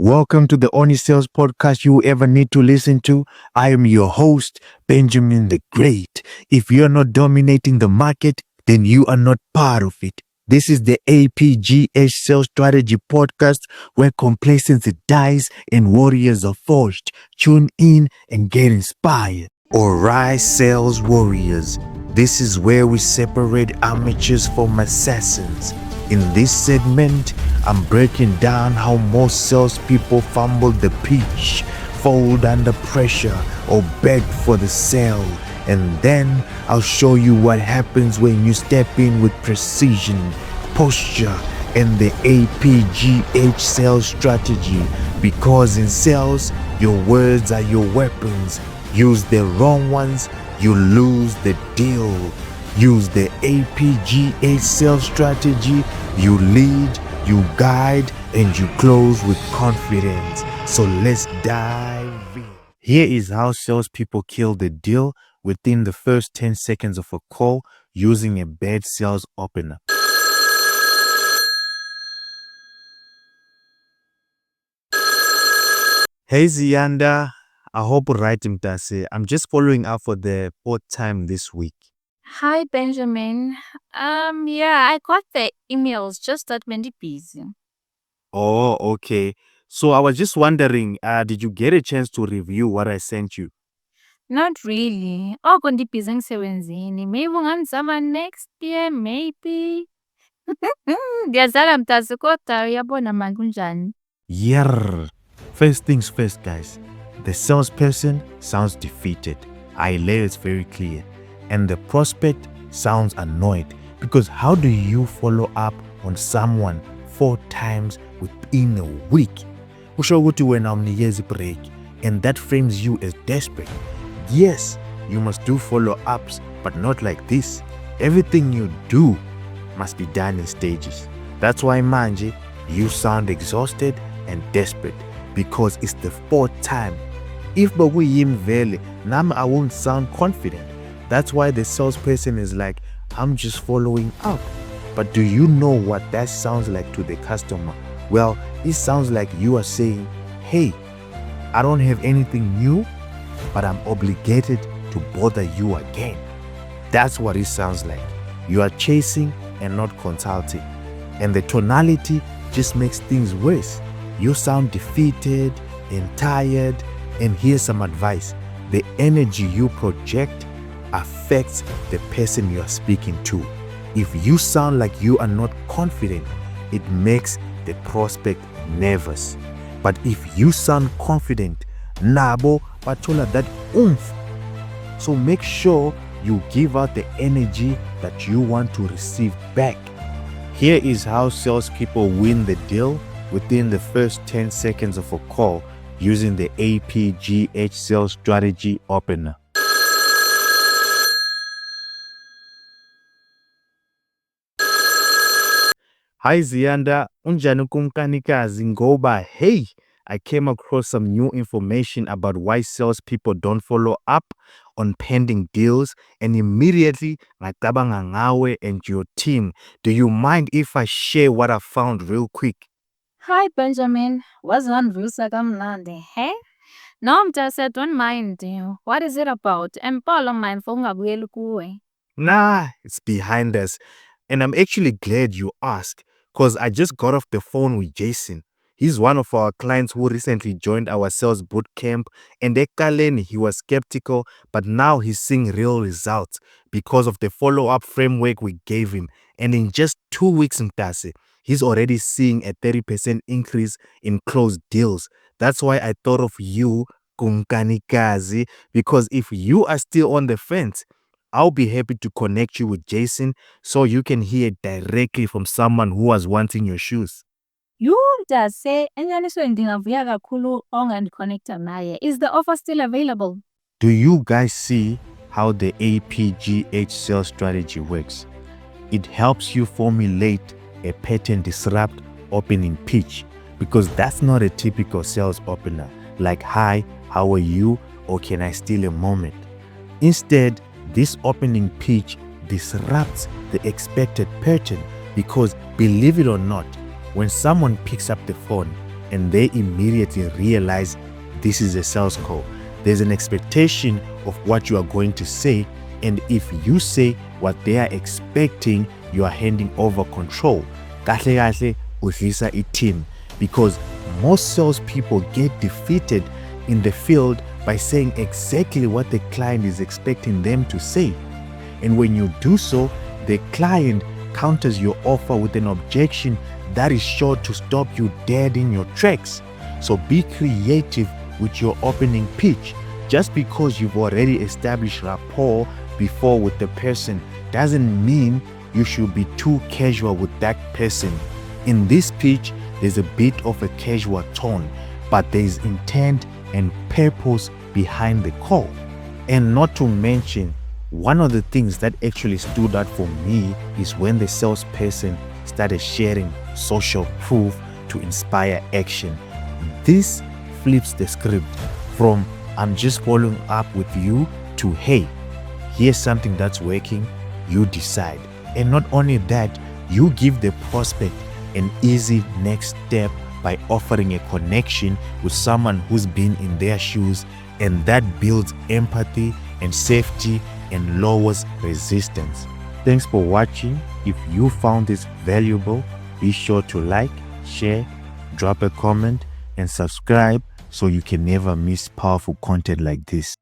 Welcome to the only sales podcast you ever need to listen to. I am your host, Benjamin the Great. If you're not dominating the market, then you are not part of it. This is the APGH Sales Strategy podcast where complacency dies and warriors are forged. Tune in and get inspired. Alright, sales warriors. This is where we separate amateurs from assassins. In this segment, I'm breaking down how most salespeople fumble the pitch, fold under pressure, or beg for the sale. And then I'll show you what happens when you step in with precision, posture, and the APGH sales strategy. Because in sales, your words are your weapons. Use the wrong ones, you lose the deal. Use the APGH sales strategy, you lead, you guide, and you close with confidence. So let's dive in. Here is how salespeople kill the deal within the first 10 seconds of a call using a bad sales opener. Hey Ziyanda, I hope right Mtase. I'm just following up for the fourth time this week. Hi, Benjamin. Yeah, I got the emails, just that many busy. Oh, okay. So I was just wondering, did you get a chance to review what I sent you? Not really. Oko ndibhizi emsebenzini. Maybe ungandizama next year, maybe. Ndiyazala mntase kodwa uyabona manje kunjani. Yeah. First things first, guys. The salesperson sounds defeated. I lay it very clear. And the prospect sounds annoyed because how do you follow up on someone 4 times within a week? Usho ukuthi wena umnikeza break, and that frames you as desperate. Yes, you must do follow-ups, but not like this. Everything you do must be done in stages. That's why manje, you sound exhausted and desperate because it's the 4th time. If bakuyimi vele, nami I won't sound confident. That's why the salesperson is like, I'm just following up. But do you know what that sounds like to the customer? Well, it sounds like you are saying, hey, I don't have anything new, but I'm obligated to bother you again. That's what it sounds like. You are chasing and not consulting. And the tonality just makes things worse. You sound defeated and tired. And here's some advice. The energy you project affects the person you are speaking to. If you sound like you are not confident, it makes the prospect nervous. But if you sound confident, nabo bathola that oomph. So make sure you give out the energy that you want to receive back. Here is how salespeople win the deal within the first 10 seconds of a call using the APGH Sales Strategy opener. Hi Ziyanda, unjani kumkanikazi ngoba hey, I came across some new information about why salespeople don't follow up on pending deals, and immediately ngacabanga ngawe and your team. Do you mind if I share what I found real quick? Hi, Benjamin. Wazanvusa kamnandi, he? No, mntase, don't mind. What is it about? Empolo mine for ungabuyeli kuwe. Nah, it's behind us. And I'm actually glad you asked, because I just got off the phone with Jason. He's one of our clients who recently joined our sales bootcamp, and ekaleni he was skeptical, but now he's seeing real results because of the follow-up framework we gave him. And in just 2 weeks, Mtase, he's already seeing a 30% increase in closed deals. That's why I thought of you, kumkanikazi, because if you are still on the fence, I'll be happy to connect you with Jason so you can hear directly from someone who was wanting your shoes. You mntase, enyanisweni ndingavuya kakhulu ongandiconnecta naye. Is the offer still available? Do you guys see how the APGH sales strategy works? It helps you formulate a pattern disrupt opening pitch, because that's not a typical sales opener like hi, how are you, or can I steal a moment. Instead, this opening pitch disrupts the expected pattern because, believe it or not, when someone picks up the phone and they immediately realize this is a sales call. There's an expectation of what you are going to say, and if you say what they are expecting, you are handing over control. Kahle kahle udlisa team, because most salespeople get defeated in the field by saying exactly what the client is expecting them to say. And when you do so, the client counters your offer with an objection that is sure to stop you dead in your tracks. So be creative with your opening pitch. Just because you've already established rapport before with the person doesn't mean you should be too casual with that person. In this pitch, there's a bit of a casual tone, but there is intent and purpose behind the call. And not to mention, one of the things that actually stood out for me is when the salesperson started sharing social proof to inspire action. This flips the script from "I'm just following up with you" to "hey, here's something that's working, you decide." And not only that, you give the prospect an easy next step by offering a connection with someone who's been in their shoes, and that builds empathy and safety and lowers resistance. Thanks for watching. If you found this valuable, be sure to like, share, drop a comment, and subscribe so you can never miss powerful content like this.